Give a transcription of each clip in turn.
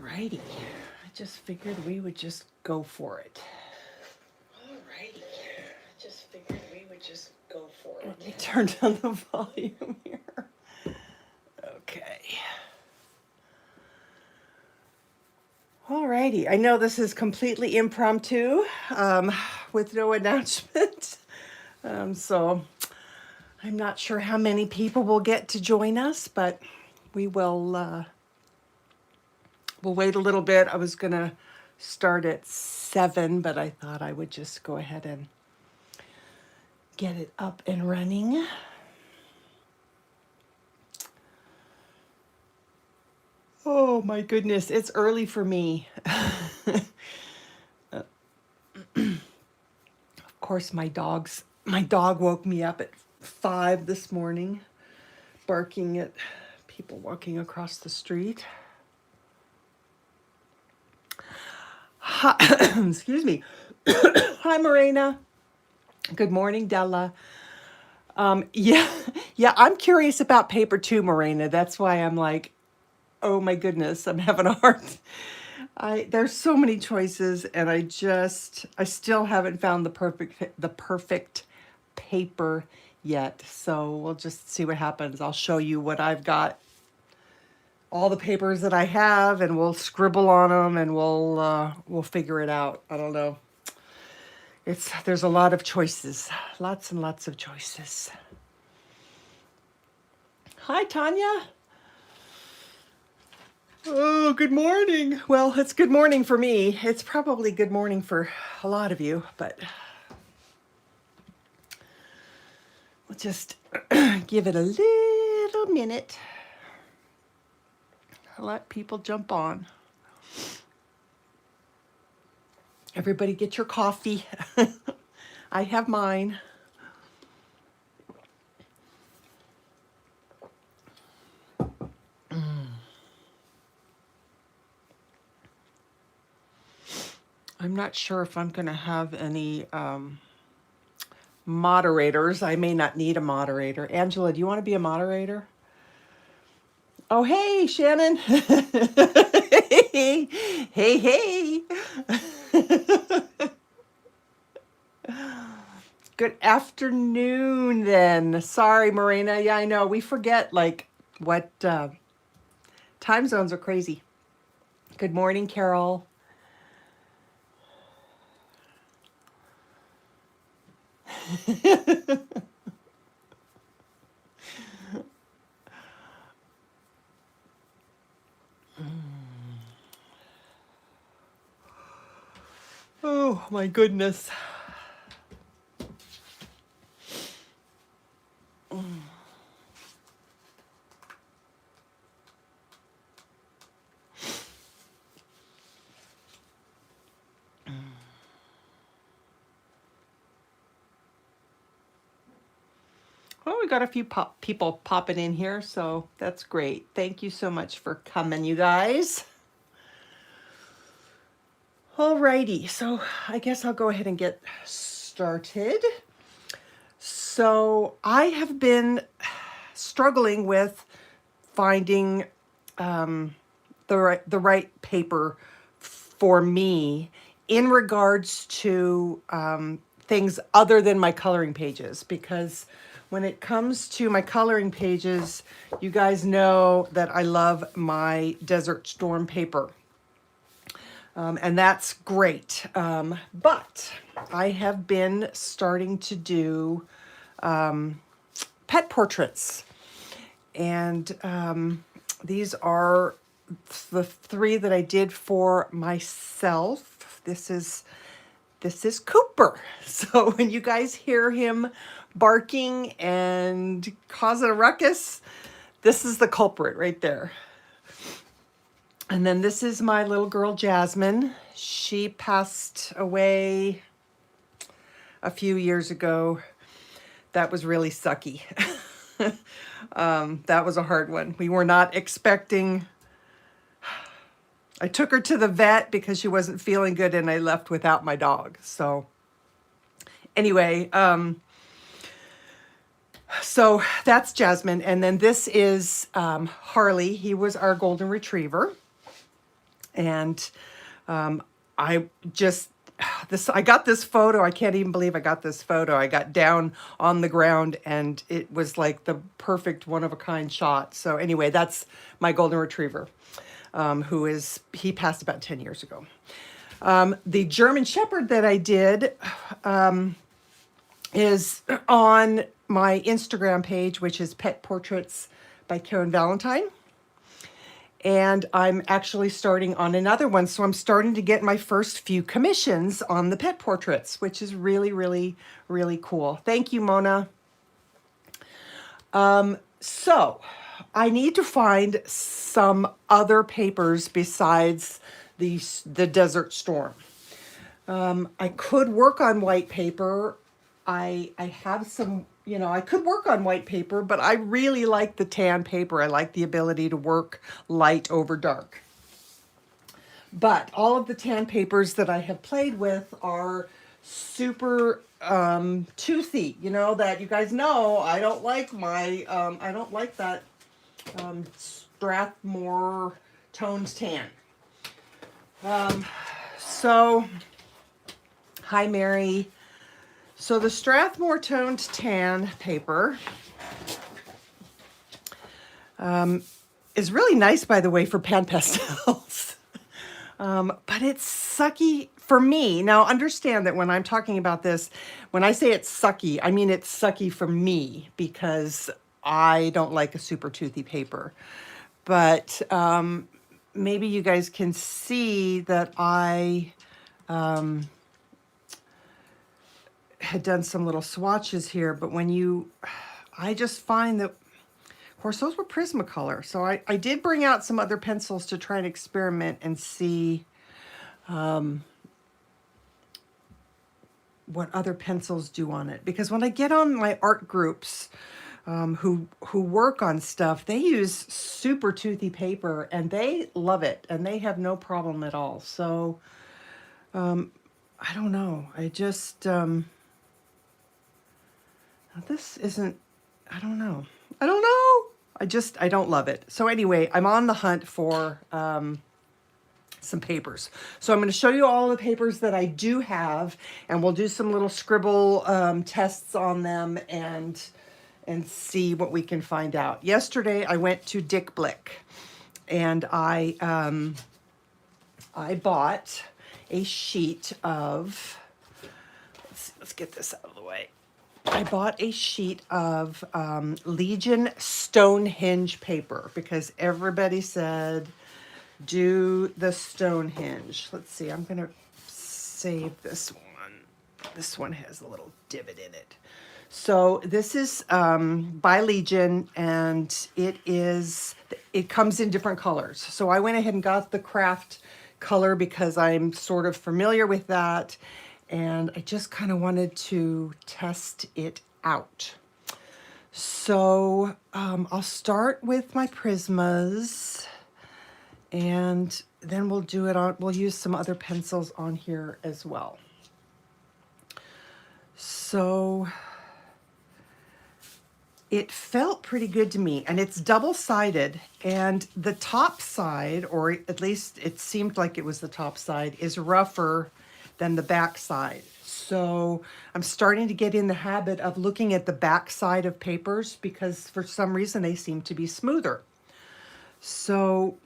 Alrighty, I just figured we would just go for it. Alrighty, I just figured we would just go for it. Let me turn down the volume here. Okay. Alrighty, I know this is completely impromptu, with no announcement. So I'm not sure how many people will get to join us, but we will, we'll wait a little bit. I was gonna start at 7, but I thought I would just go ahead and get it up and running. Oh my goodness, it's early for me. Of course, my dog woke me up at 5 this morning, barking at people walking across the street. Hi, excuse me. Hi, Morena. Good morning, Della. Yeah, I'm curious about paper too, Morena. That's why I'm like, oh my goodness, I'm having a hard. There's so many choices, and I still haven't found the perfect paper yet. So we'll just see what happens. I'll show you what I've got, all the papers that I have, and we'll scribble on them, and we'll figure it out. I don't know. There's a lot of choices, lots and lots of choices. Hi, Tanya. Oh, good morning. Well, it's good morning for me. It's probably good morning for a lot of you, but we'll just give it a little minute. Let people jump on. Everybody get your coffee. I have mine. I'm not sure if I'm going to have any moderators. I may not need a moderator. Angela, do you want to be a moderator? Oh, hey, Shannon. Hey, hey. Good afternoon, then. Sorry, Morena. Yeah, I know. We forget, like, what time zones are crazy. Good morning, Carol. Oh, my goodness. Well, we got a few people popping in here, so that's great. Thank you so much for coming, you guys. Alrighty, so I guess I'll go ahead and get started. So I have been struggling with finding the right paper for me in regards to things other than my coloring pages, because when it comes to my coloring pages, you guys know that I love my Desert Storm paper. And that's great. But I have been starting to do pet portraits. And these are the 3 that I did for myself. This is Cooper. So when you guys hear him barking and causing a ruckus, this is the culprit right there. And then this is my little girl, Jasmine. She passed away a few years ago. That was really sucky. That was a hard one. We were not expecting. I took her to the vet because she wasn't feeling good, and I left without my dog. So anyway, so that's Jasmine. And then this is Harley. He was our golden retriever. And I just, I got this photo. I can't even believe I got this photo. I got down on the ground and it was like the perfect one of a kind shot. So anyway, that's my golden retriever, he passed about 10 years ago. The German Shepherd that I did is on my Instagram page, which is Pet Portraits by Karen Valentine. And I'm actually starting on another one. So I'm starting to get my first few commissions on the pet portraits, which is really, really, really cool. Thank you, Mona. So I need to find some other papers besides the Desert Storm. I could work on white paper. I have some, I could work on white paper, but I really like the tan paper. I like the ability to work light over dark. But all of the tan papers that I have played with are super toothy, that you guys know I don't like I don't like that Strathmore toned tan. So, hi Mary. So the Strathmore toned tan paper is really nice, by the way, for pan pastels. But it's sucky for me. Now understand that when I'm talking about this, when I say it's sucky, I mean it's sucky for me because I don't like a super toothy paper. But maybe you guys can see that I had done some little swatches here, but I just find that, of course, those were Prismacolor. So I did bring out some other pencils to try and experiment and see what other pencils do on it. Because when I get on my art groups who work on stuff, they use super toothy paper and they love it and they have no problem at all. So I don't know. I just... this isn't, I don't know. I don't love it. So anyway, I'm on the hunt for some papers. So I'm going to show you all the papers that I do have, and we'll do some little scribble tests on them and see what we can find out. Yesterday, I went to Dick Blick, and I bought a sheet of, let's get this out of the way. I bought a sheet of Legion Stonehenge paper because everybody said, do the Stonehenge. Let's see, I'm going to save this one. This one has a little divot in it. So this is by Legion, and it comes in different colors. So I went ahead and got the craft color because I'm sort of familiar with that. And I just kind of wanted to test it out. So I'll start with my Prismas, and then we'll use some other pencils on here as well. So it felt pretty good to me, and it's double-sided, and the top side, or at least it seemed like it was the top side, is rougher than the back side. So I'm starting to get in the habit of looking at the back side of papers because for some reason they seem to be smoother. So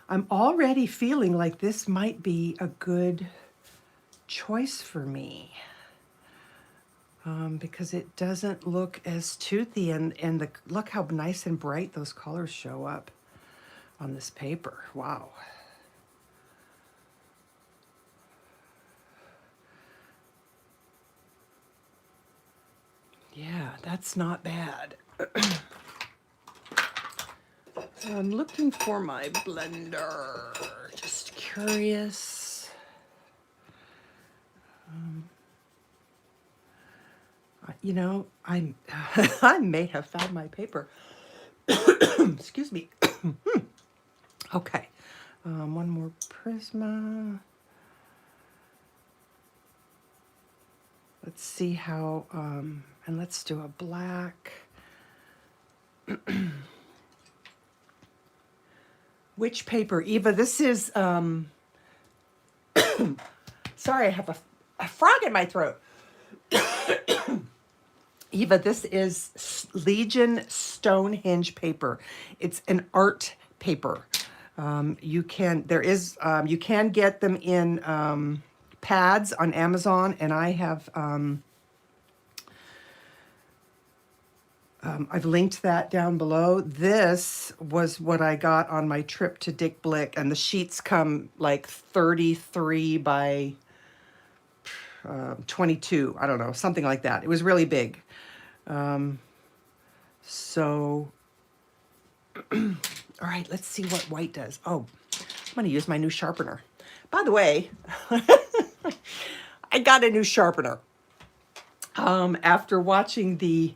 I'm already feeling like this might be a good choice for me because it doesn't look as toothy, and look how nice and bright those colors show up on this paper. Wow. Yeah, that's not bad. I'm looking for my blender. Just curious. I may have found my paper. Excuse me. Okay. One more Prisma. Let's see how, and let's do a black. Which paper? Eva, this is, sorry, I have a frog in my throat. Eva, this is Legion Stonehenge paper. It's an art paper. You can get them in pads on Amazon, and I have, I've linked that down below. This was what I got on my trip to Dick Blick, and the sheets come like 33 by 22. I don't know, something like that. It was really big. So, all right, let's see what white does. Oh, I'm going to use my new sharpener. By the way, I got a new sharpener. After watching the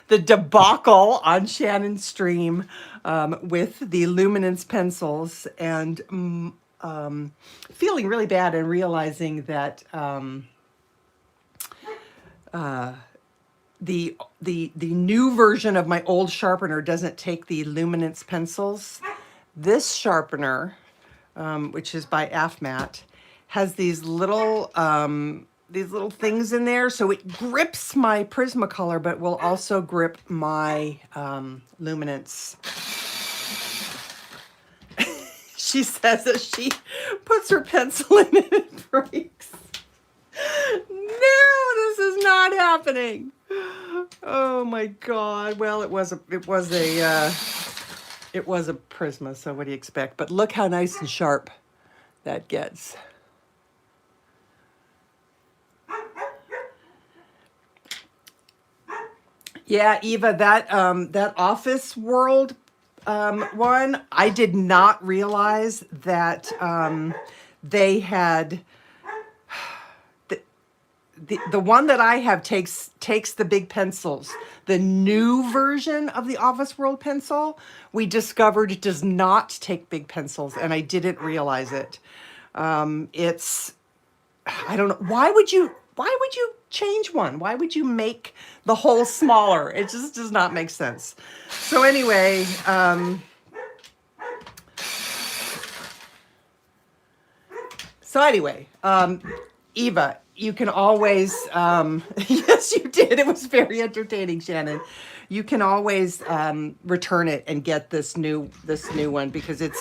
the debacle on Shannon Stream with the luminance pencils, and feeling really bad and realizing that the new version of my old sharpener doesn't take the luminance pencils. This sharpener, which is by AFMAT, has these little things in there, so it grips my Prismacolor, but will also grip my luminance. She says that she puts her pencil in and it breaks. No, this is not happening. Oh my God. Well, it was a Prisma, so what do you expect? But look how nice and sharp that gets. Yeah, Eva, that Office World one, I did not realize that they had the one that I have takes the big pencils. The new version of the Office World pencil, we discovered it does not take big pencils, and I didn't realize it. It's, I don't know, why would you change one? Why would you make the hole smaller? It just does not make sense. So anyway, Eva, you can always, yes, you did. It was very entertaining, Shannon. You can always return it and get this new one, because it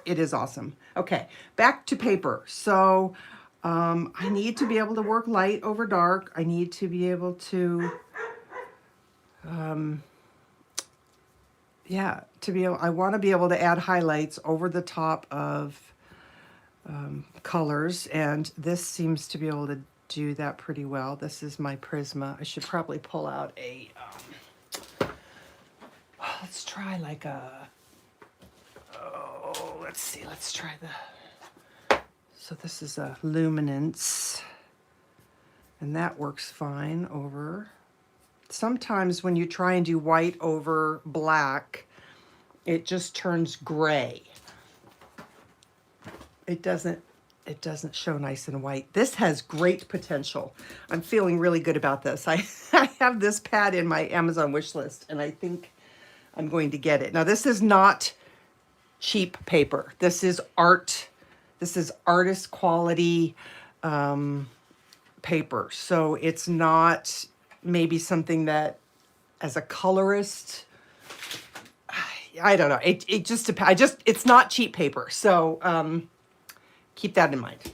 is awesome. Okay, back to paper. So I need to be able to work light over dark. I need to be able to, I want to be able to add highlights over the top of colors, and this seems to be able to do that pretty well. This is my Prisma. I should probably pull out a, let's try like a, let's see, let's try so this is a luminance, and that works fine over. Sometimes when you try and do white over black, it just turns gray. It doesn't show nice and white. This has great potential. I'm feeling really good about this. I have this pad in my Amazon wish list, and I think I'm going to get it. Now, this is not cheap paper. This is art. This is artist quality paper. So it's not maybe something that, as a colorist, I don't know. It just depends. It's not cheap paper. So keep that in mind.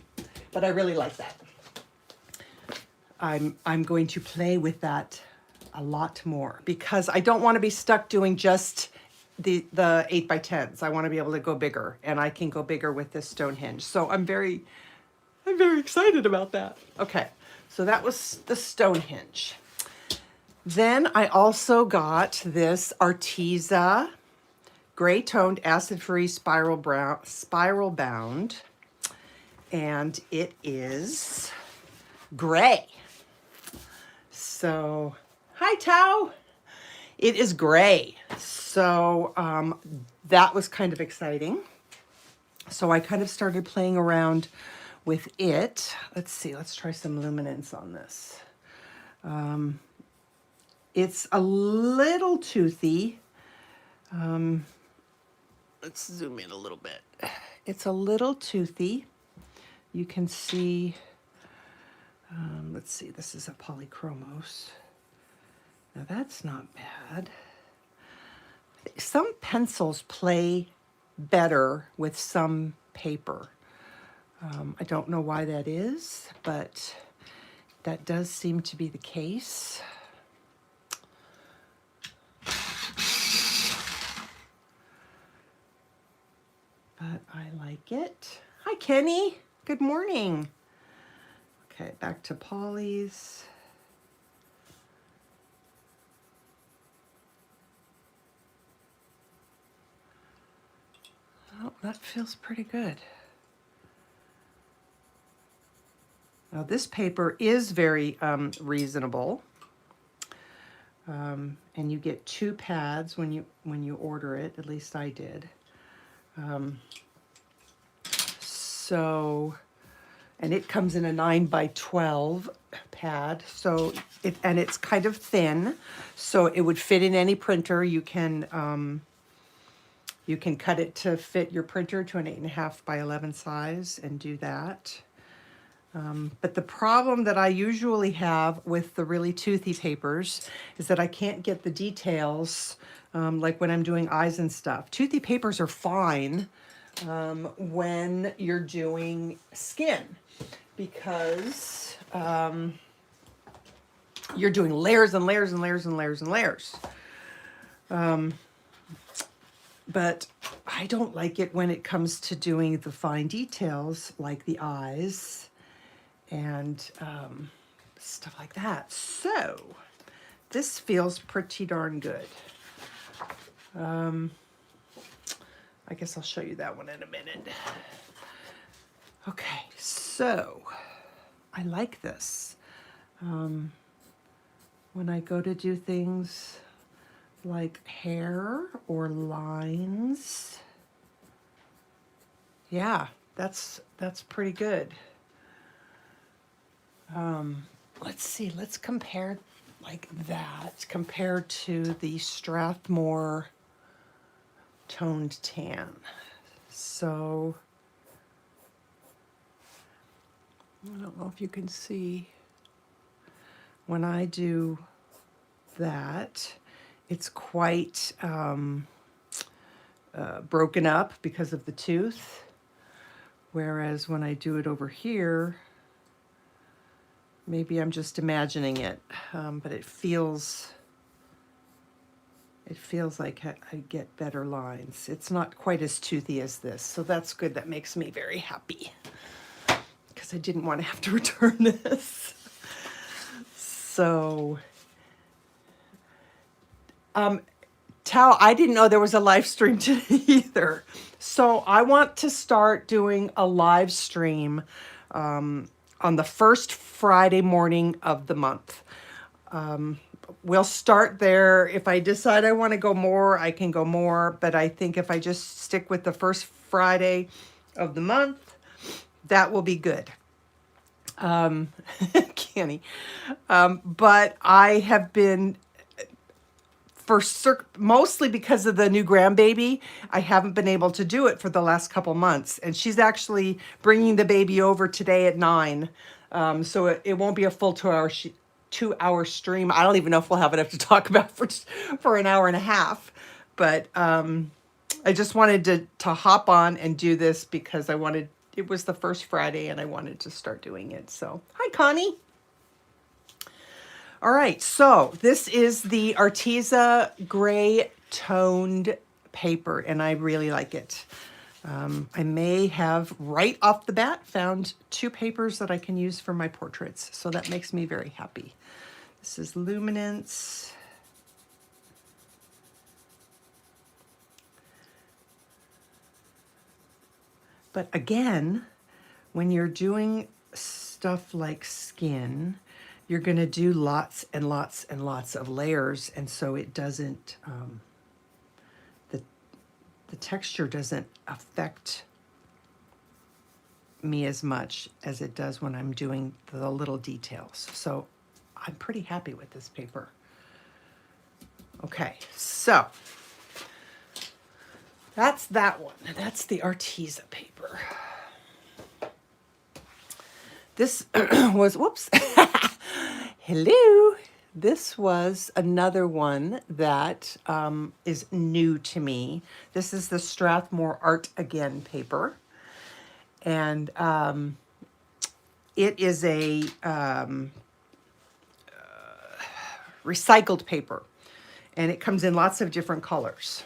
But I really like that. I'm going to play with that a lot more, because I don't want to be stuck doing just the 8x10s. I want to be able to go bigger, and I can go bigger with this Stonehenge. So I'm very excited about that. Okay, so that was the Stonehenge. Then I also got this Arteza gray toned acid-free spiral bound, and it is gray. So, hi Tao. It is gray. So that was kind of exciting. So I kind of started playing around with it. Let's see, let's try some luminance on this. It's a little toothy. let's zoom in a little bit. It's a little toothy. You can see, let's see, this is a polychromos. Now that's not bad. Some pencils play better with some paper. I don't know why that is, but that does seem to be the case. But I like it. Hi, Kenny. Good morning. Okay, back to Polly's. Oh, that feels pretty good. Now this paper is very reasonable, and you get 2 pads when you order it. At least I did. And it comes in a 9x12 pad. So it's kind of thin, so it would fit in any printer. You can cut it to fit your printer to an 8.5x11 size and do that. But the problem that I usually have with the really toothy papers is that I can't get the details, like when I'm doing eyes and stuff. Toothy papers are fine when you're doing skin, because you're doing layers and layers and layers and layers and layers. But I don't like it when it comes to doing the fine details like the eyes and stuff like that. So this feels pretty darn good. I guess I'll show you that one in a minute. Okay, so I like this. When I go to do things like hair or lines, yeah, that's pretty good. Let's see, let's compare like that compared to the Strathmore toned tan. So I don't know if you can see when I do that, it's quite broken up because of the tooth, whereas when I do it over here, maybe I'm just imagining it, but it feels like I get better lines. It's not quite as toothy as this, so that's good. That makes me very happy because I didn't want to have to return this. So, Tao, I didn't know there was a live stream today either. So I want to start doing a live stream on the first Friday morning of the month. We'll start there. If I decide I want to go more, I can go more. But I think if I just stick with the first Friday of the month, that will be good. Canny. But I have been, mostly because of the new grandbaby, I haven't been able to do it for the last couple months. And she's actually bringing the baby over today at 9. So it won't be a full 2-hour stream. I don't even know if we'll have enough to talk about for an hour and a half. But I just wanted to hop on and do this because it was the first Friday and I wanted to start doing it. So, hi, Connie. All right, so this is the Arteza gray toned paper, and I really like it. I may have, right off the bat, found 2 papers that I can use for my portraits, so that makes me very happy. This is Luminance. But again, when you're doing stuff like skin, you're going to do lots and lots and lots of layers, and so it doesn't, the texture doesn't affect me as much as it does when I'm doing the little details. So I'm pretty happy with this paper. Okay, so That's that one. That's the Arteza paper. This was, whoops. Hello. This was another one that is new to me. This is the Strathmore Art Again paper. And it is a recycled paper. And it comes in lots of different colors.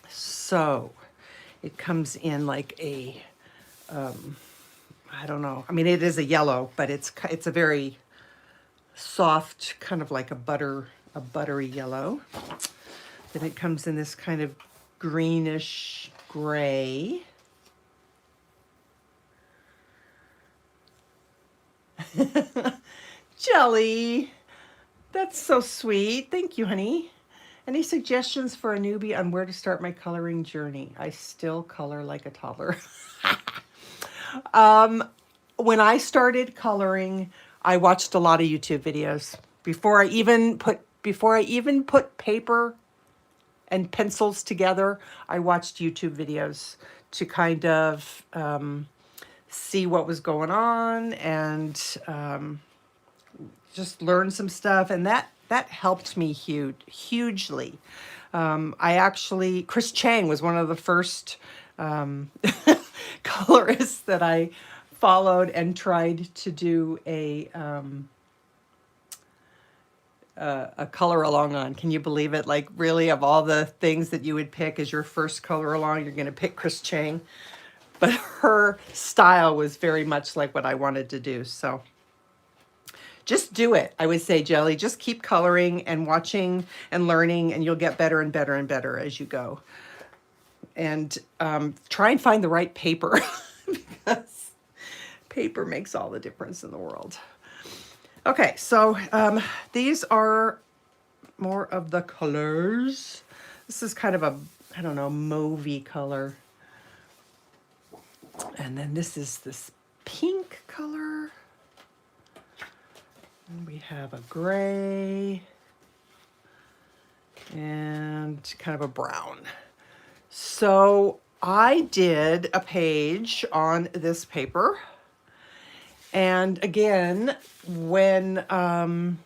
So it comes in like a, I don't know. I mean, it is a yellow, but it's a very soft, kind of like a buttery yellow. Then it comes in this kind of greenish gray. Jelly, that's so sweet. Thank you, honey. Any suggestions for a newbie on where to start my coloring journey? I still color like a toddler. When I started coloring, I watched a lot of YouTube videos before I even put paper and pencils together. I watched YouTube videos to kind of see what was going on and just learn some stuff, and that helped me hugely. I actually, Chris Chang was one of the first colorists that I followed and tried to do a color along on. Can you believe it? Like, really, of all the things that you would pick as your first color along, you're going to pick Chris Chang. But her style was very much like what I wanted to do. So just do it. I would say, Jelly, just keep coloring and watching and learning, and you'll get better and better and better as you go. And try and find the right paper because paper makes all the difference in the world. Okay, so these are more of the colors. This is kind of a, I don't know, mauvey color. And then this is this pink color. And we have a gray and kind of a brown. So I did a page on this paper. And again, when, and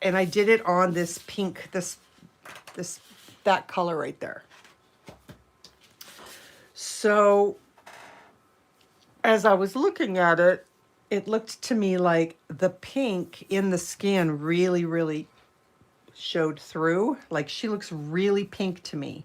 I did it on this pink, that color right there. So as I was looking at it, it looked to me like the pink in the skin really, really showed through. Like, she looks really pink to me.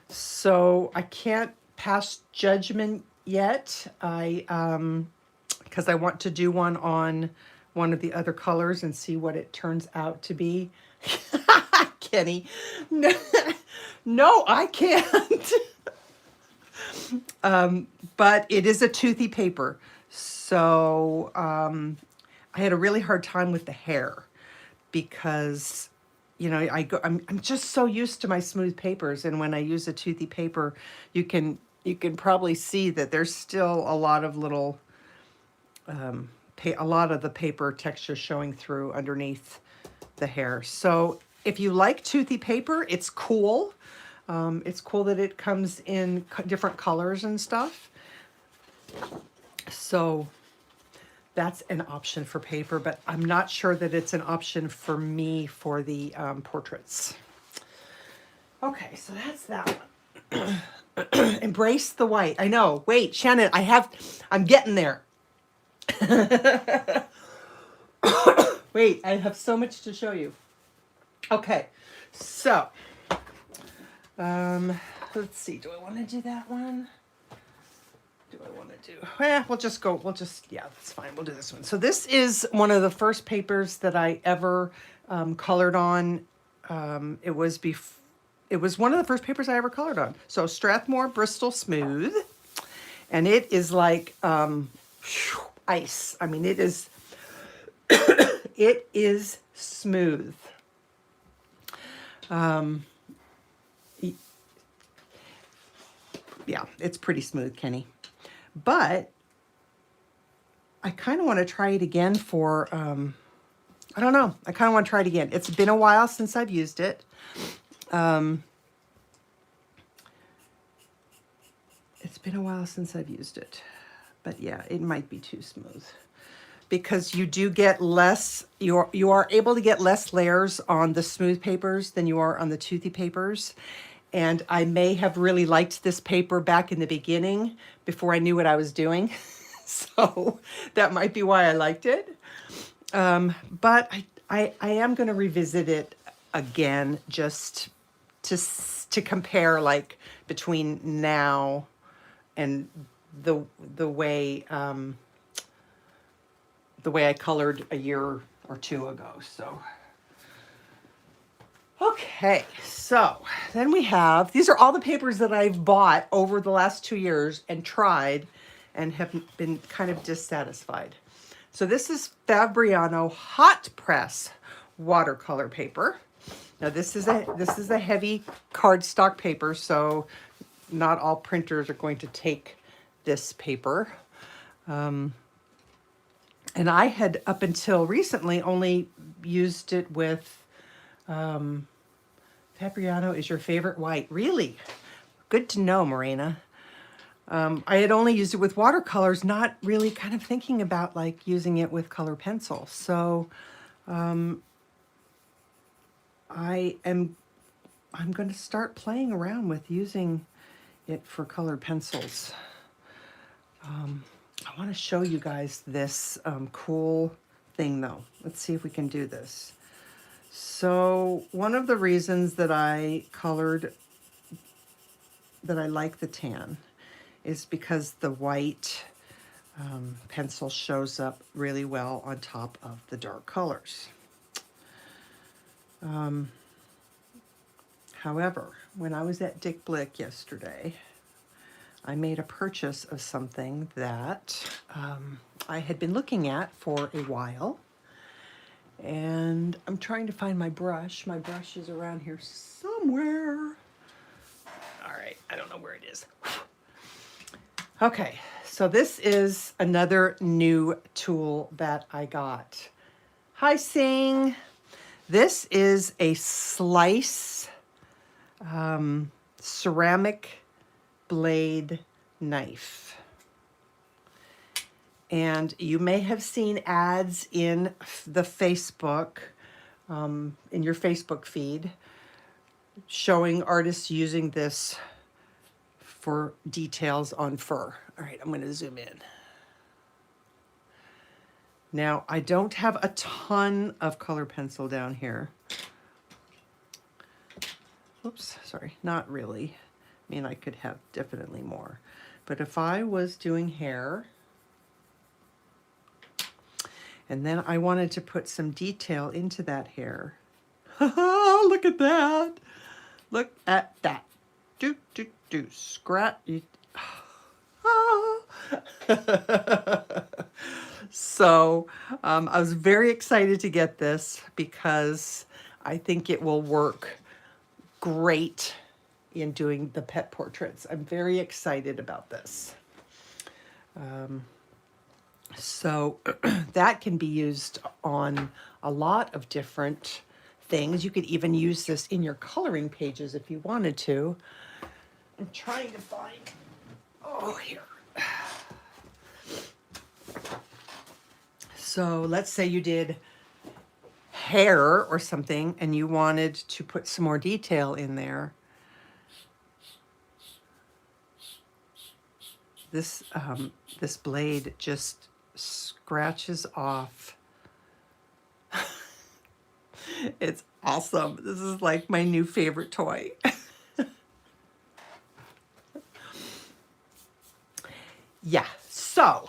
So I can't pass judgment yet. Because I want to do one on one of the other colors and see what it turns out to be. Kenny, no, no, I can't. But it is a toothy paper. So I had a really hard time with the hair because, you know, I'm just so used to my smooth papers, and when I use a toothy paper, you can probably see that there's still a lot of little a lot of the paper texture showing through underneath the hair. So if you like toothy paper, it's cool. It's cool that it comes in different colors and stuff. So that's an option for paper, but I'm not sure that it's an option for me for the portraits. Okay, so that's that one. Embrace the white. I know. Wait, Shannon, I'm getting there. Wait, I have so much to show you. Okay, so let's see. Do I want to do that one? Do I want to do? Yeah, that's fine. We'll do this one. So this is one of the first papers that I ever colored on. It was one of the first papers I ever colored on. So Strathmore Bristol Smooth, and it is like ice. I mean, it is it is smooth. Yeah, it's pretty smooth, Kenny. But I kind of want to try it again for I don't know. I kind of want to try it again. It's been a while since I've used it. It's been a while since I've used it. But yeah, it might be too smooth. Because you do get less, you are able to get less layers on the smooth papers than you are on the toothy papers. And I may have really liked this paper back in the beginning before I knew what I was doing. So that might be why I liked it. But I am going to revisit it again just to compare like between now and the way I colored a year or two ago. So, okay, so then we have, these are all the papers that I've bought over the last 2 years and tried and have been kind of dissatisfied. So this is Fabriano hot press watercolor paper. Now this is a heavy cardstock paper, so not all printers are going to take this paper. And I had, up until recently, only used it with, Fabriano is your favorite white. Really? Good to know, Morena. I had only used it with watercolors, not really kind of thinking about like using it with color pencil. So I'm going to start playing around with using it for colored pencils. I want to show you guys this cool thing though. Let's see if we can do this. So one of the reasons that I like the tan is because the white pencil shows up really well on top of the dark colors. However, when I was at Dick Blick yesterday, I made a purchase of something that I had been looking at for a while. And I'm trying to find my brush. My brush is around here somewhere. All right, I don't know where it is. Okay, so this is another new tool that I got. Hi, Sing. This is a slice ceramic blade knife. And you may have seen ads in the Facebook, in your Facebook feed, showing artists using this for details on fur. All right, I'm going to zoom in. Now, I don't have a ton of color pencil down here. Oops, sorry, not really. I mean, I could have definitely more. But if I was doing hair, and then I wanted to put some detail into that hair. Look at that. Look at that. Do, do, do. Scratch. So I was very excited to get this because I think it will work great in doing the pet portraits. I'm very excited about this. So that can be used on a lot of different things. You could even use this in your coloring pages if you wanted to. I'm trying to find, oh, here. So let's say you did hair or something and you wanted to put some more detail in there. This blade just scratches off. It's awesome. This is like my new favorite toy. Yeah, so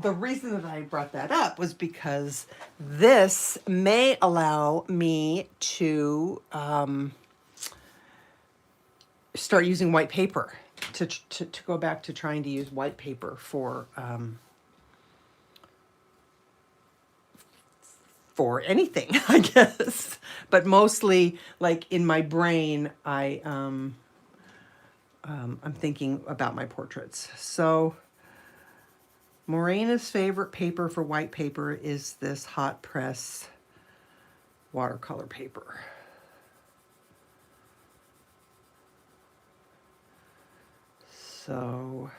the reason that I brought that up was because this may allow me to start using white paper, to go back to trying to use white paper for anything, I guess. But mostly, like in my brain, I'm thinking about my portraits. So Morena's favorite paper for white paper is this hot press watercolor paper. So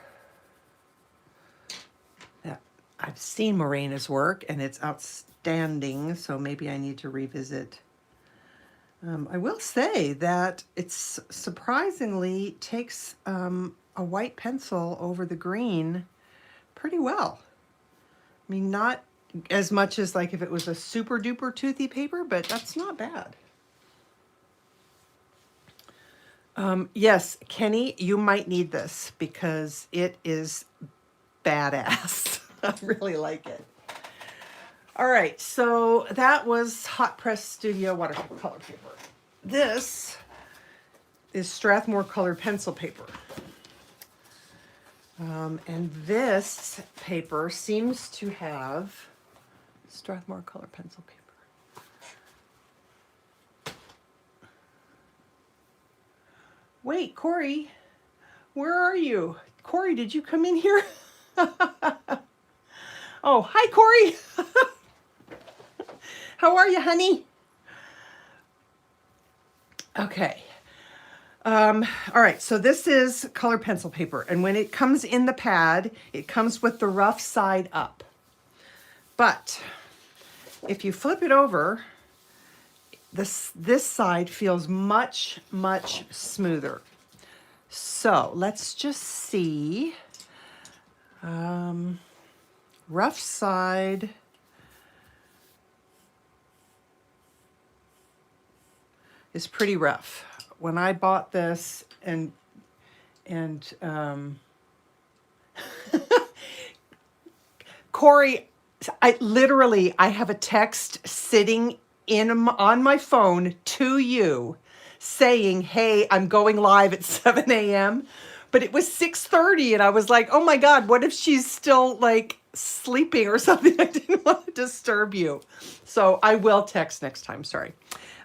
yeah, I've seen Morena's work and it's outstanding, so maybe I need to revisit. I will say that it's surprisingly takes a white pencil over the green pretty well. I mean, not as much as like if it was a super duper toothy paper, but that's not bad. Yes, Kenny, you might need this because it is badass. I really like it. All right, so that was Hot Press Studio watercolor paper. This is Strathmore colored pencil paper. And this paper seems to have Strathmore color pencil paper. Wait, Corey, where are you? Corey, did you come in here? Oh, hi, Corey. How are you, honey? Okay. All right, so this is color pencil paper, and when it comes in the pad, it comes with the rough side up. But if you flip it over, this side feels much, much smoother. So let's just see. Rough side. Is pretty rough. When I bought this and Corey, I have a text sitting on my phone to you saying, hey, I'm going live at 7 a.m. But it was 6:30 and I was like, oh my God, what if she's still like sleeping or something? I didn't want to disturb you. So I will text next time, sorry.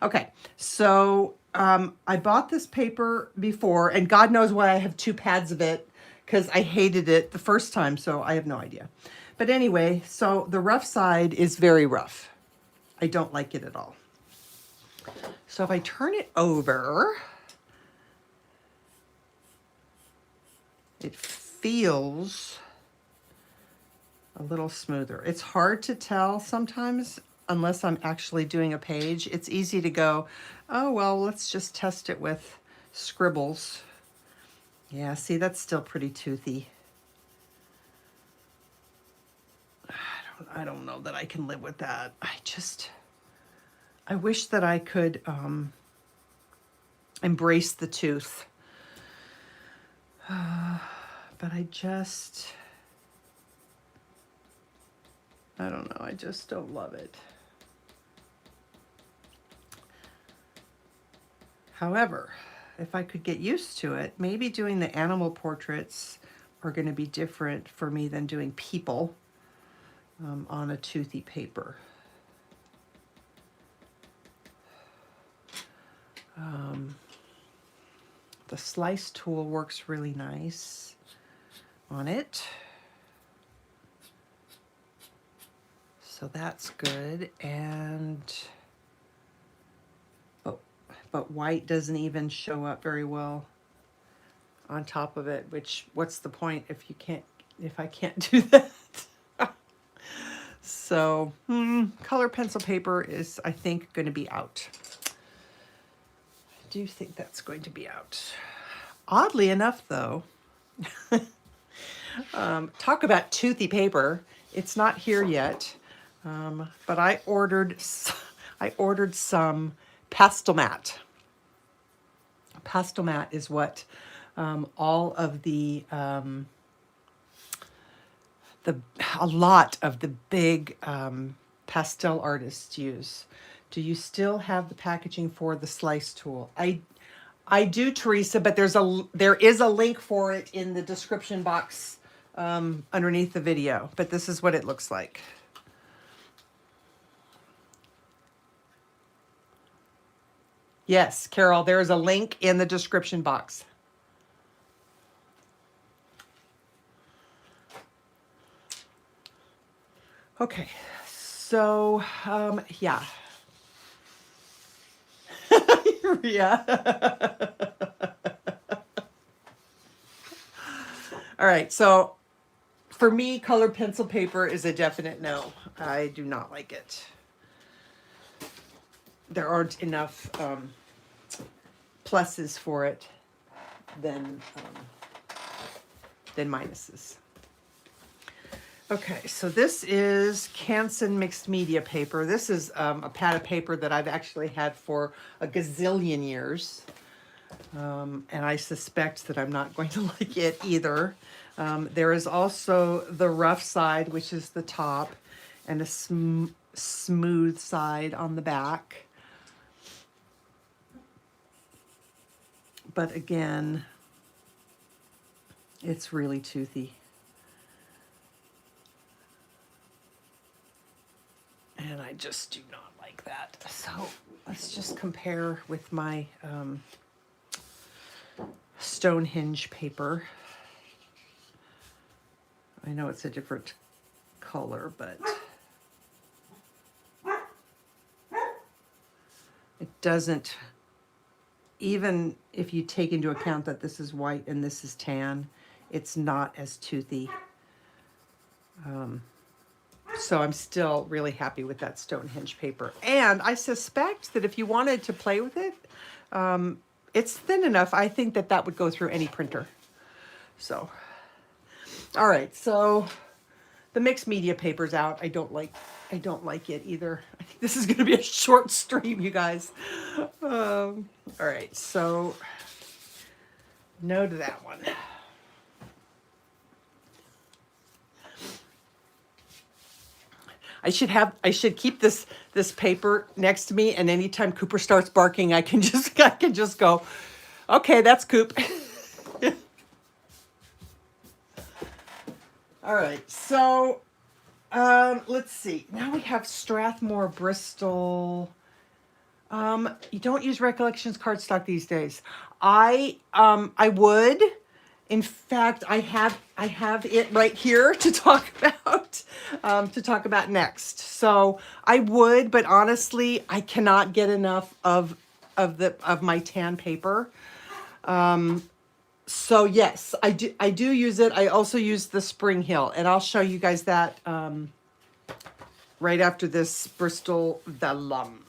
Okay, so I bought this paper before, and God knows why I have two pads of it, because I hated it the first time, so I have no idea. But anyway, so the rough side is very rough. I don't like it at all. So if I turn it over, it feels a little smoother. It's hard to tell sometimes unless I'm actually doing a page. It's easy to go, oh, well, let's just test it with scribbles. Yeah, see, that's still pretty toothy. I don't know that I can live with that. I wish that I could embrace the tooth. But I don't know, I just don't love it. However, if I could get used to it, maybe doing the animal portraits are going to be different for me than doing people on a toothy paper. The slice tool works really nice on it. So that's good. And but white doesn't even show up very well on top of it, which what's the point if I can't do that? So color pencil paper is, I think, going to be out. I do think that's going to be out. Oddly enough, though, talk about toothy paper. It's not here yet, but I ordered some Pastel matte. Pastel matte is what all of a lot of the big pastel artists use. Do you still have the packaging for the slice tool? I do, Teresa, but there is a link for it in the description box underneath the video. But this is what it looks like. Yes, Carol, there is a link in the description box. Okay, so yeah. Yeah. All right, so for me, colored pencil paper is a definite no. I do not like it. There aren't enough pluses for it than minuses. Okay, so this is Canson mixed media paper. This is a pad of paper that I've actually had for a gazillion years. And I suspect that I'm not going to like it either. There is also the rough side, which is the top, and a smooth side on the back. But again, it's really toothy. And I just do not like that. So let's just compare with my Stonehenge paper. I know it's a different color, but it doesn't, even if you take into account that this is white and this is tan, it's not as toothy. So I'm still really happy with that Stonehenge paper. And I suspect that if you wanted to play with it, it's thin enough. I think that that would go through any printer. So, all right. So the mixed media paper's out. I don't like it either. I think this is going to be a short stream, you guys. All right. So no to that one. I should keep this paper next to me, and anytime Cooper starts barking, I can just go, okay, that's Coop. All right, so let's see. Now we have Strathmore, Bristol. You don't use Recollections cardstock these days. I would. In fact, I have it right here to talk about next. So I would, but honestly, I cannot get enough of my tan paper. So yes, I do use it. I also use the Spring Hill, and I'll show you guys that right after this Bristol Vellum.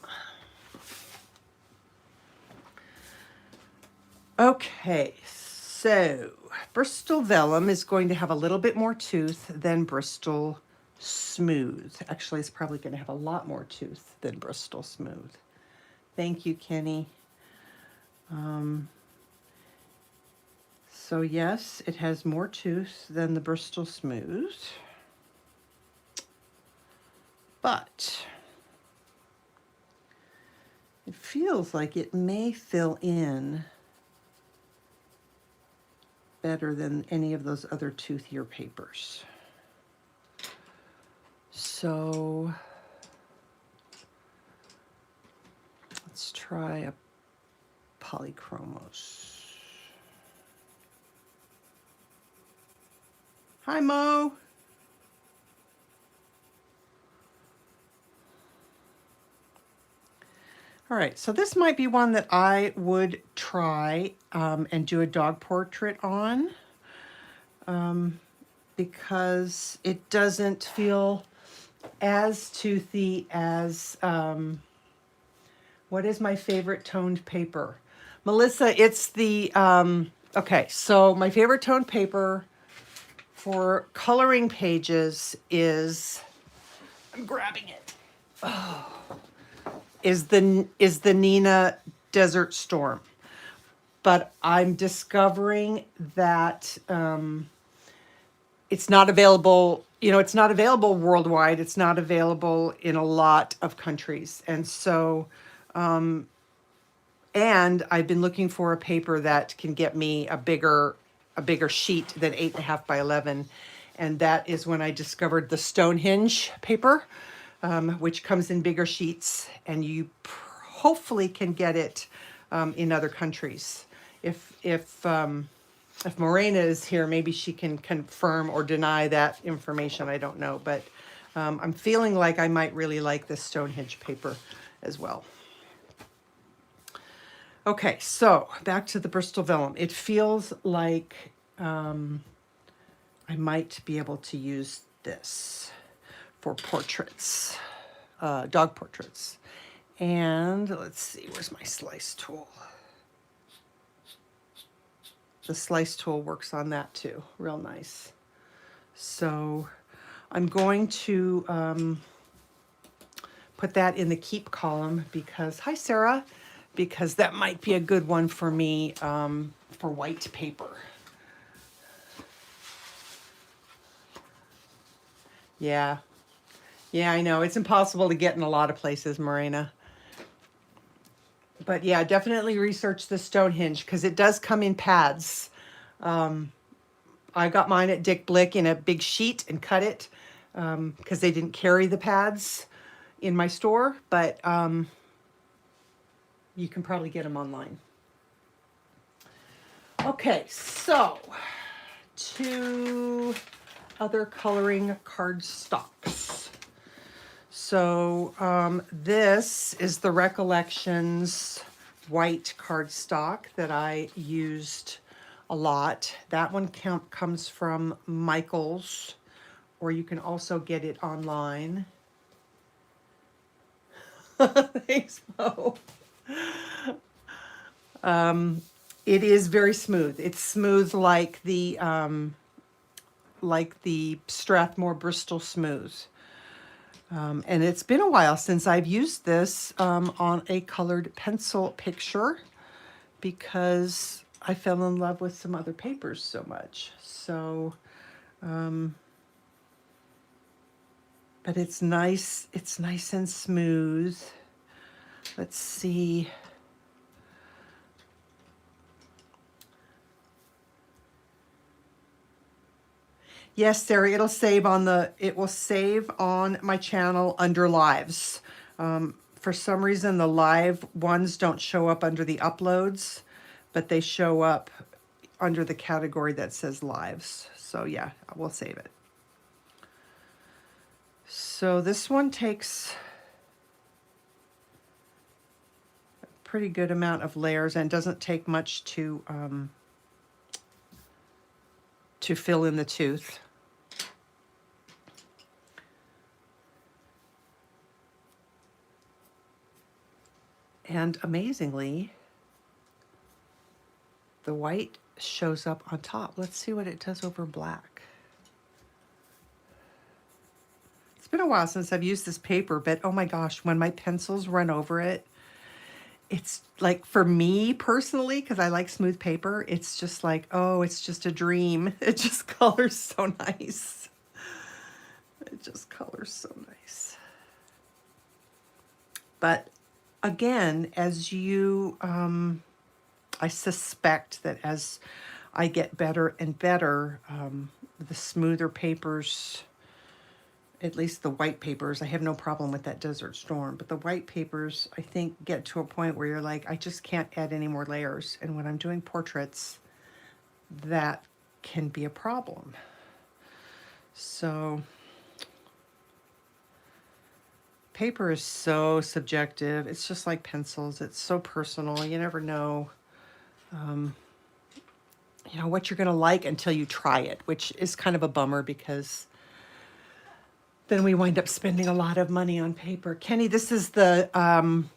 Okay, so Bristol Vellum is going to have a little bit more tooth than Bristol Smooth. Actually, it's probably going to have a lot more tooth than Bristol Smooth. Thank you, Kenny. So yes, it has more tooth than the Bristol Smooth, but it feels like it may fill in better than any of those other toothier papers. So let's try a polychromos. Hi, Mo. All right, so this might be one that I would try and do a dog portrait on because it doesn't feel as toothy as, what is my favorite toned paper? Melissa, it's the, okay, so my favorite toned paper for coloring pages is, I'm grabbing it. Oh. Is the Nina Desert Storm. But I'm discovering that it's not available, it's not available worldwide. It's not available in a lot of countries. And so, and I've been looking for a paper that can get me a bigger sheet than 8.5 by 11. And that is when I discovered the Stonehenge paper. Which comes in bigger sheets, and you hopefully can get it in other countries. If Morena is here, maybe she can confirm or deny that information. I don't know, but I'm feeling like I might really like this Stonehenge paper as well. Okay, so back to the Bristol Vellum. It feels like I might be able to use this for portraits, dog portraits. And let's see, where's my slice tool? The slice tool works on that too, real nice. So I'm going to put that in the keep column because, hi Sarah, because that might be a good one for me for white paper. Yeah, yeah, I know. It's impossible to get in a lot of places, Marina. But yeah, definitely research the Stonehenge because it does come in pads. I got mine at Dick Blick in a big sheet and cut it because they didn't carry the pads in my store, but you can probably get them online. Okay, so 2 other coloring cardstocks. So this is the Recollections white cardstock that I used a lot. That one comes from Michael's, or you can also get it online. Thanks, Mo. It is very smooth. It's smooth like the Strathmore Bristol Smooth. And it's been a while since I've used this on a colored pencil picture because I fell in love with some other papers so much. So, but it's nice and smooth. Let's see. Yes, Sarah, it will save on my channel under lives. For some reason, the live ones don't show up under the uploads, but they show up under the category that says lives. So yeah, we'll save it. So this one takes a pretty good amount of layers and doesn't take much to fill in the tooth. And amazingly, the white shows up on top. Let's see what it does over black. It's been a while since I've used this paper, but oh my gosh, when my pencils run over it, it's like, for me personally, because I like smooth paper, it's just like, oh, it's just a dream. It just colors so nice. It just colors so nice. But again, as you, I suspect that as I get better and better, the smoother papers, at least the white papers, I have no problem with that Desert Storm, but the white papers, I think, get to a point where you're like, I just can't add any more layers. And when I'm doing portraits, that can be a problem. So paper is so subjective. It's just like pencils. It's so personal. You never know, what you're going to like until you try it, which is kind of a bummer because then we wind up spending a lot of money on paper. Kenny, this is the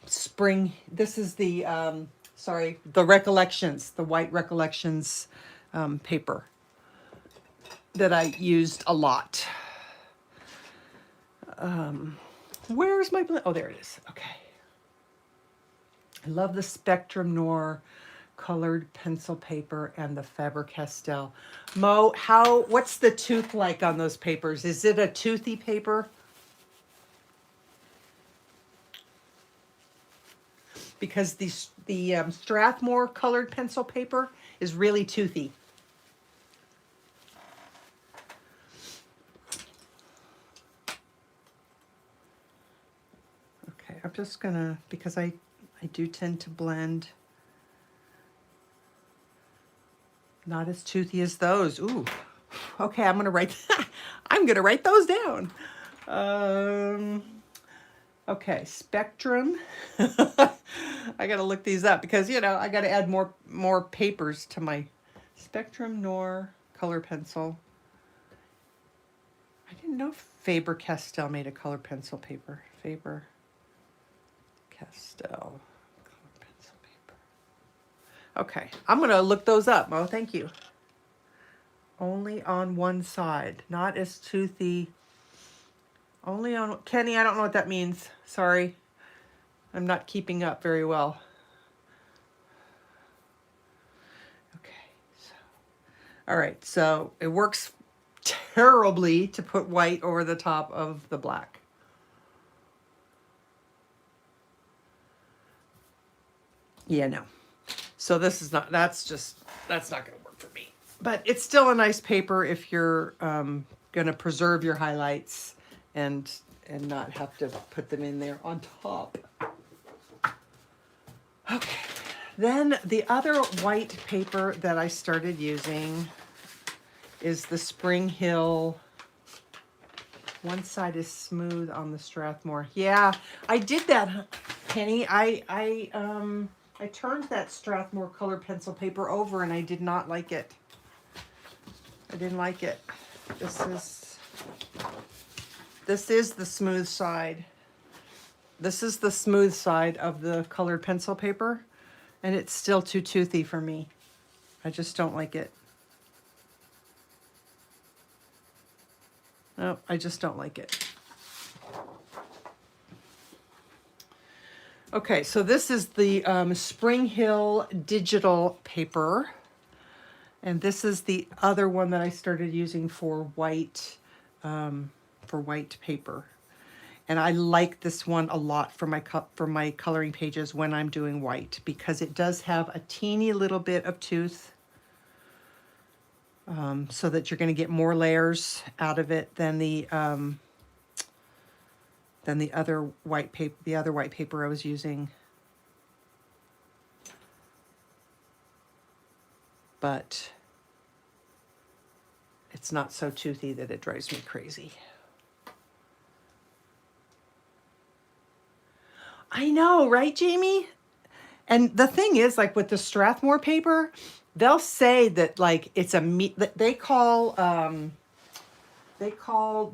spring. This is the, the Recollections, the white Recollections paper that I used a lot. Where's my blend? Oh, there it is. Okay. I love the Spectrum Noir colored pencil paper and the Faber-Castell. Mo, what's the tooth like on those papers? Is it a toothy paper? Because the Strathmore colored pencil paper is really toothy. Okay, I'm just gonna, because I do tend to blend. Not as toothy as those. Ooh. Okay, I'm gonna write those down. Okay, Spectrum. I gotta look these up because, you know, I gotta add more papers to my Spectrum Nor color pencil. I didn't know Faber-Castell made a color pencil paper. Faber-Castell color pencil paper. Okay, I'm gonna look those up, Mo. Thank you. Only on one side, not as toothy. Only on, Kenny, I don't know what that means. Sorry. I'm not keeping up very well. Okay, so, all right, so it works terribly to put white over the top of the black. Yeah, no. So this is not, that's not gonna work for me. But it's still a nice paper if you're gonna preserve your highlights and not have to put them in there on top. Okay, then the other white paper that I started using is the Spring Hill. One side is smooth on the Strathmore. Yeah, I did that, Penny. I turned that Strathmore color pencil paper over and I did not like it. I didn't like it. This is the smooth side. This is the smooth side of the colored pencil paper, and it's still too toothy for me. I just don't like it. No, I just don't like it. Okay, so this is the Spring Hill digital paper, and this is the other one that I started using for white paper. And I like this one a lot for my coloring pages when I'm doing white, because it does have a teeny little bit of tooth, so that you're going to get more layers out of it than the other white paper. The other white paper I was using, but it's not so toothy that it drives me crazy. I know, right, Jamie? And the thing is, like with the Strathmore paper, they'll say that like it's they call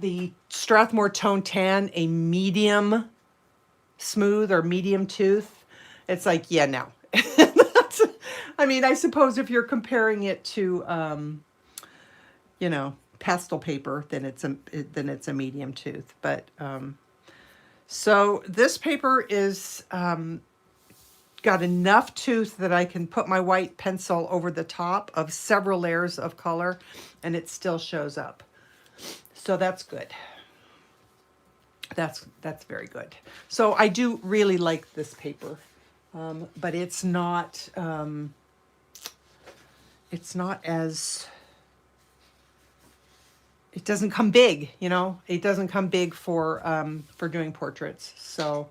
the Strathmore Tone Tan a medium smooth or medium tooth. It's like, yeah, no. I mean, I suppose if you're comparing it to you know, pastel paper, then it's a medium tooth, but so this paper is got enough tooth that I can put my white pencil over the top of several layers of color and it still shows up. So that's good. That's very good. So I do really like this paper, but it's not as, it doesn't come big, you know, it doesn't come big for doing portraits. So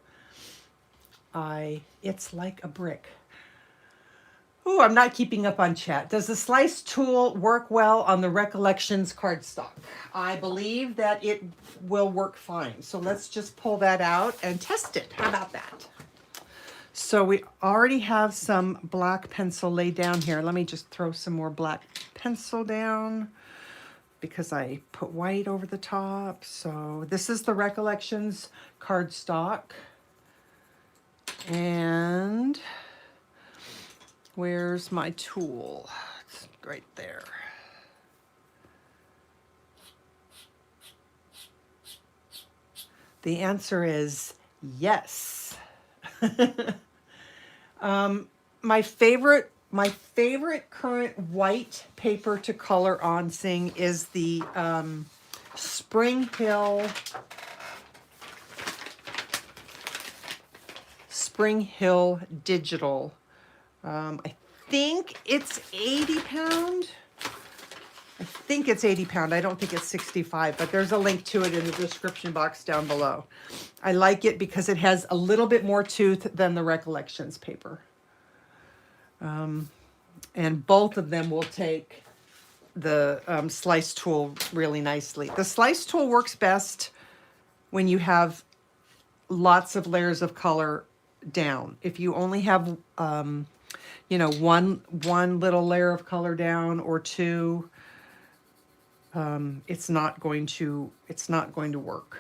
it's like a brick. Oh, I'm not keeping up on chat. Does the slice tool work well on the Recollections cardstock? I believe that it will work fine. So let's just pull that out and test it. How about that? So we already have some black pencil laid down here. Let me just throw some more black pencil down because I put white over the top. So this is the Recollections cardstock. And where's my tool? It's right there. The answer is yes. My favorite current white paper to color on, Sing, is the Spring Hill digital. I think it's 80 pound. I think it's 80 pound. I don't think it's 65, but there's a link to it in the description box down below. I like it because it has a little bit more tooth than the Recollections paper. And both of them will take the slice tool really nicely. The slice tool works best when you have lots of layers of color down. If you only have, you know, one little layer of color down or two, it's not going to work.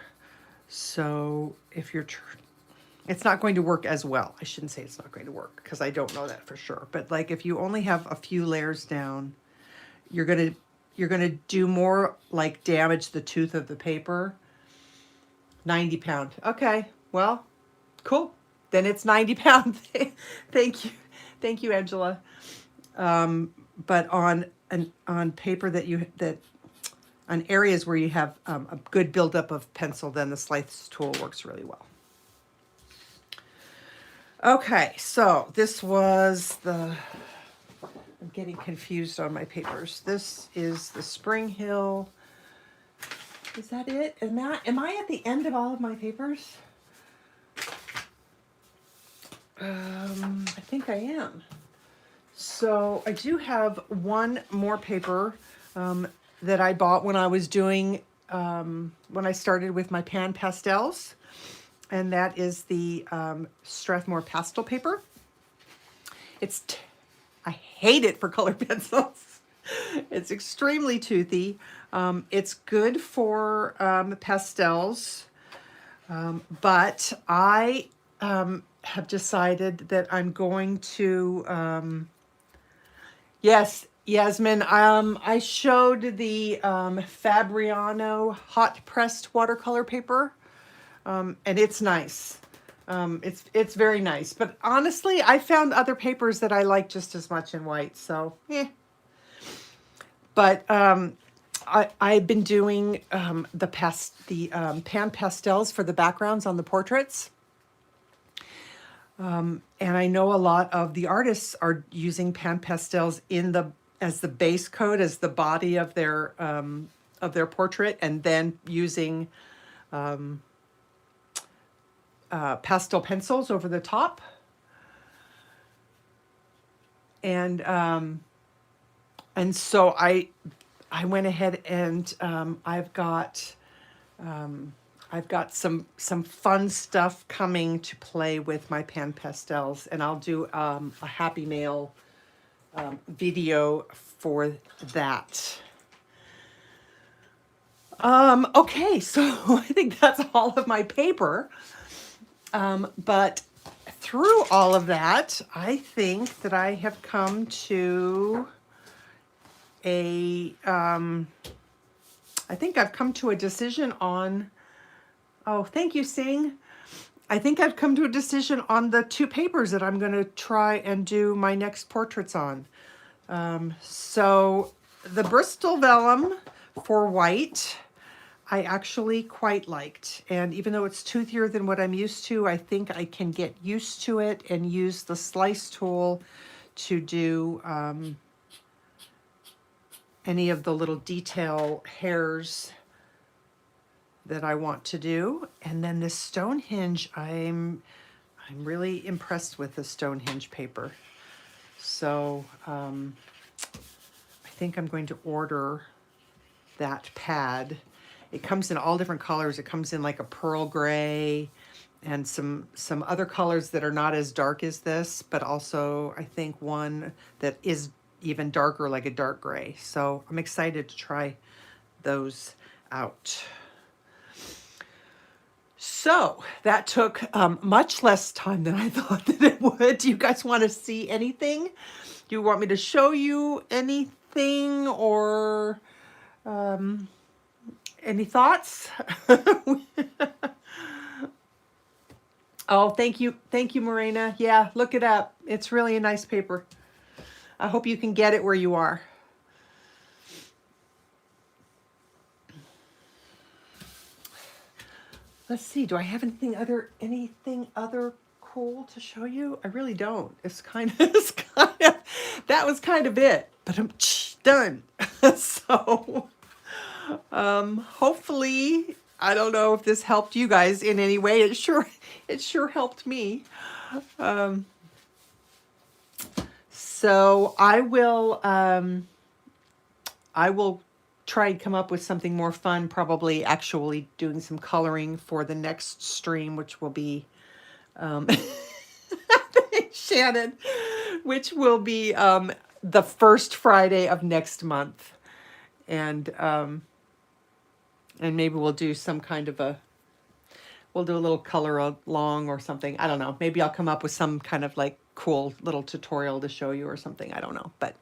So if you're, it's not going to work as well. I shouldn't say it's not going to work because I don't know that for sure. But like if you only have a few layers down, you're gonna do more like damage the tooth of the paper. 90 pound. Okay, well, cool. Then it's 90 pound. Thank you. Thank you, Angela. But on paper on areas where you have a good buildup of pencil, then the slice tool works really well. Okay, so this was I'm getting confused on my papers. This is the Spring Hill. Is that it? Am I at the end of all of my papers? I think I am. So I do have one more paper that I bought when I was doing, when I started with my pan pastels. And that is the Strathmore pastel paper. I hate it for colored pencils. It's extremely toothy. It's good for pastels, but I have decided that I'm going to, yes, Yasmin, I showed the Fabriano hot pressed watercolor paper. And it's nice. It's very nice. But honestly, I found other papers that I like just as much in white. So, But I've been doing pan pastels for the backgrounds on the portraits. And I know a lot of the artists are using pan pastels as the base coat, as the body of their portrait, and then using pastel pencils over the top. And so I went ahead and I've got some fun stuff coming to play with my pan pastels, and I'll do a Happy Mail video for that. Okay, so I think that's all of my paper. But through all of that, I think that I have come to a decision on, oh, thank you, Sing. I think I've come to a decision on the two papers that I'm going to try and do my next portraits on. So the Bristol Vellum for white, I actually quite liked. And even though it's toothier than what I'm used to, I think I can get used to it and use the slice tool to do any of the little detail hairs that I want to do. And then this Stonehenge, I'm really impressed with the Stonehenge paper. So I think I'm going to order that pad. It comes in all different colors. It comes in like a pearl gray and some other colors that are not as dark as this, but also I think one that is even darker, like a dark gray. So I'm excited to try those out. So that took much less time than I thought that it would. Do you guys want to see anything? Do you want me to show you anything, or any thoughts? Oh, thank you, Morena. Yeah, look it up. It's really a nice paper. I hope you can get it where you are. Let's see, do I have anything other cool to show you? I really don't. That was kind of it, but I'm done. So, hopefully, I don't know if this helped you guys in any way. It sure helped me. So I will try and come up with something more fun, probably actually doing some coloring for the next stream, which will be, Shannon, which will be the first Friday of next month. And maybe we'll do some kind of we'll do a little color along or something. I don't know. Maybe I'll come up with some kind of like cool little tutorial to show you or something. I don't know. But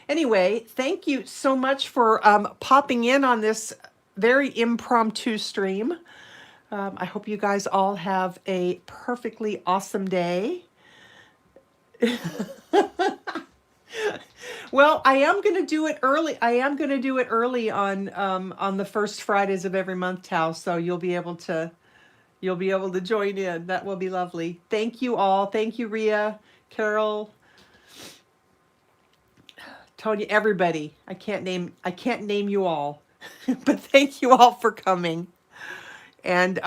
anyway, thank you so much for popping in on this very impromptu stream. I hope you guys all have a perfectly awesome day. Well, I am going to do it early. I am going to do it early on the first Fridays of every month, Tao. So you'll be able to join in. That will be lovely. Thank you all. Thank you, Rhea, Carol, Tony, everybody. I can't name you all, but thank you all for coming. And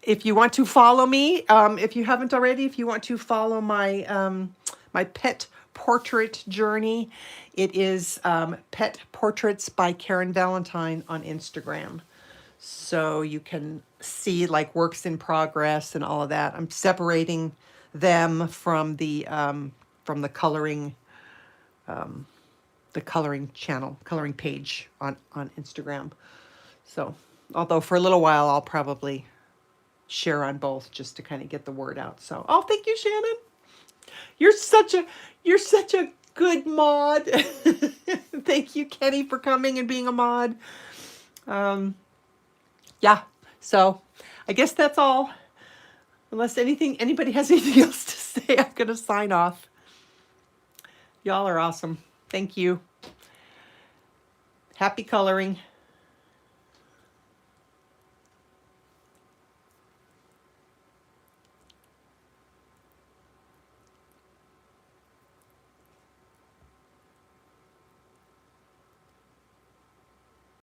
if you want to follow me, if you haven't already, if you want to follow my my pet portrait journey, it is Pet Portraits by Karen Valentine on Instagram. So you can see like works in progress and all of that. I'm separating them from the coloring channel, coloring page on Instagram. So although for a little while I'll probably share on both just to kind of get the word out. So thank you, Shannon. You're such a good mod. Thank you, Kenny, for coming and being a mod. Yeah, so I guess that's all. Unless anybody has anything else to say, I'm going to sign off. Y'all are awesome. Thank you. Happy coloring.